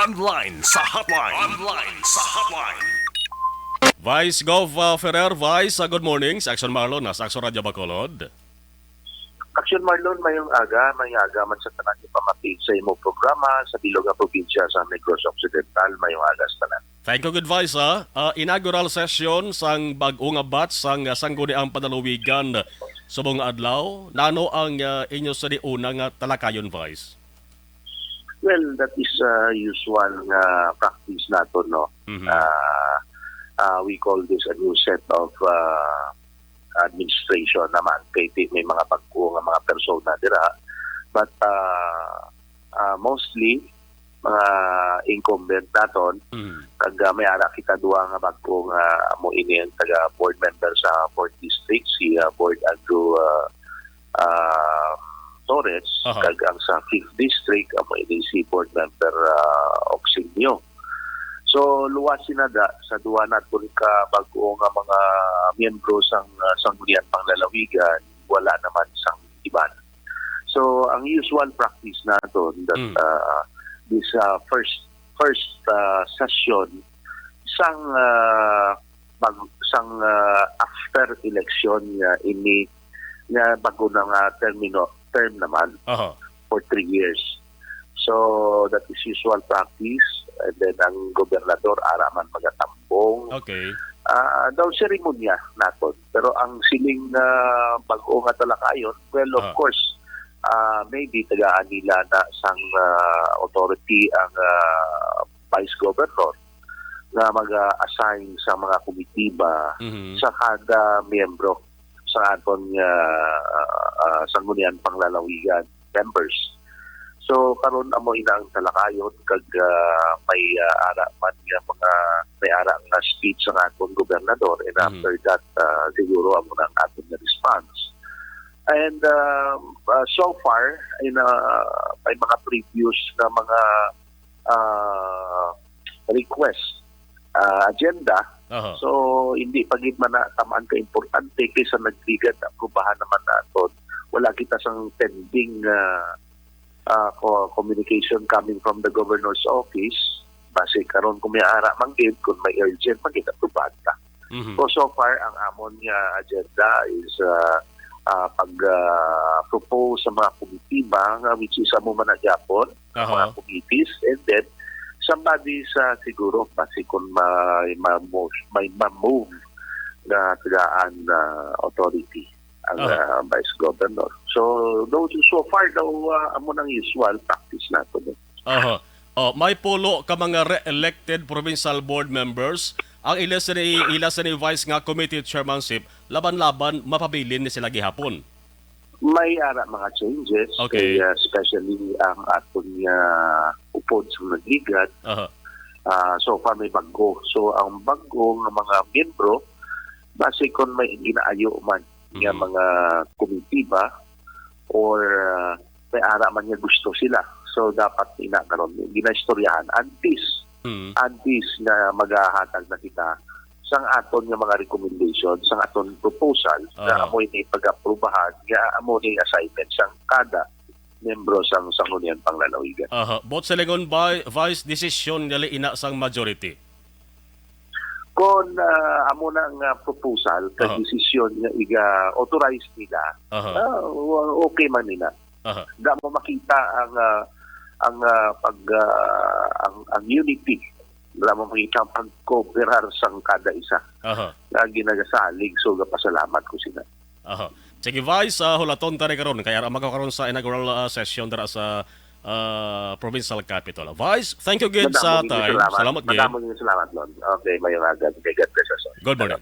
Online sa hotline. Online sa hotline. Vice Gov Ferrer, Vice, good morning. Sa Action Marlon, sa Action Radyo Bacolod. Action Marlon, mayong aga man sa tanan ni pamati sa imo programa sa bilog nga probinsya sa Negros Occidental, mayong aga sa tanan. Thank you, good Vice. Inaugural session sang bag-o nga batch sang sangguniang panalawigan subong adlaw. Nano ang inyo sa diuna nga talakayon, Vice? Well, that is usual practice nato, no? Mhm. We call this a new set of administration naman kay may mga bago nga mga persona dira, but mostly mga incumbent naton. Kag may ara kita duha nga bago nga amo ini ang taga board member sa 4th district, si Board Andrew Torres. Kag ang sa 5th district amo ini si board member Oxinio. So luwas sinada sa duwa naton ka bag-o nga mga miyembro sang sanggunian panglalawigan, wala naman sang iban. So ang usual practice naton that this first session sang after election ini nga bago na nga term naman for 3 years. So that is usual practice, and then ang gobernador araman magatambong. Okay. Daw seremonya naton. Pero ang siling bag-o nga talakayon, well of course maybe tagaan nila na sang authority ang vice governor na mag-assign sa mga komitiba sa kada miyembro sa aton sanggunian panglalawigan members. So karon amo ina ang talakayon kag may ara man nga mga may ara nga speech sa aton gobernador, and after that siguro amo na ang aton nga response. And so far in may mga previous na mga request agenda. So hindi pagid man na tamaan ka importante kaysa nagbigat aprubahan naman naton. Wala kita sang pending communication coming from the governor's office. Base karon kung may ara manggid, kung may urgent manggid aprubahan ka. So far ang amon nga agenda is pag-propose sa mga komitiba which is amo man nagyapon mga committees, and then somebody sa siguro base kung may ma-move na tagaan authority ang vice governor. So far daw amo nang usual practice nato. May pulo ka mga re-elected provincial board members. Ang ila sa ni Vice nga committee chairmanship, laban-laban mapabilin ni sila gihapon. May ara mga changes, okay. Especially ang aton upod sa nagligat. So far may bago. So ang bago nga mga miyembro, base kung may ginaayo man nga mga komitiba or may ara man nga gusto sila. So dapat inakaroon ginaistoryahan antis na maghahatag na kita sang aton nga mga recommendation, sang aton proposal na amo ini pag-aprubahan nga amo ni assignment sang kada membro sang sanggunian panglalawigan. Both sa lingon vice decision gali ina sang majority. Kung amo nang proposal kag desisyon nga iga-authorize nila, okay man nila. Da mo makita ang unity, da mo makita ang pag-cooperar sang kada isa. Na ginagasalig, so pasalamat ko sila. Sige Vice, hulaton tani karon kaya magkakaroon sa inaugural session dara sa provincial capital. Vice, thank you again sa time. Salamat gid. Salamat, Lon. Okay, mayong agad. God bless us all. Good morning.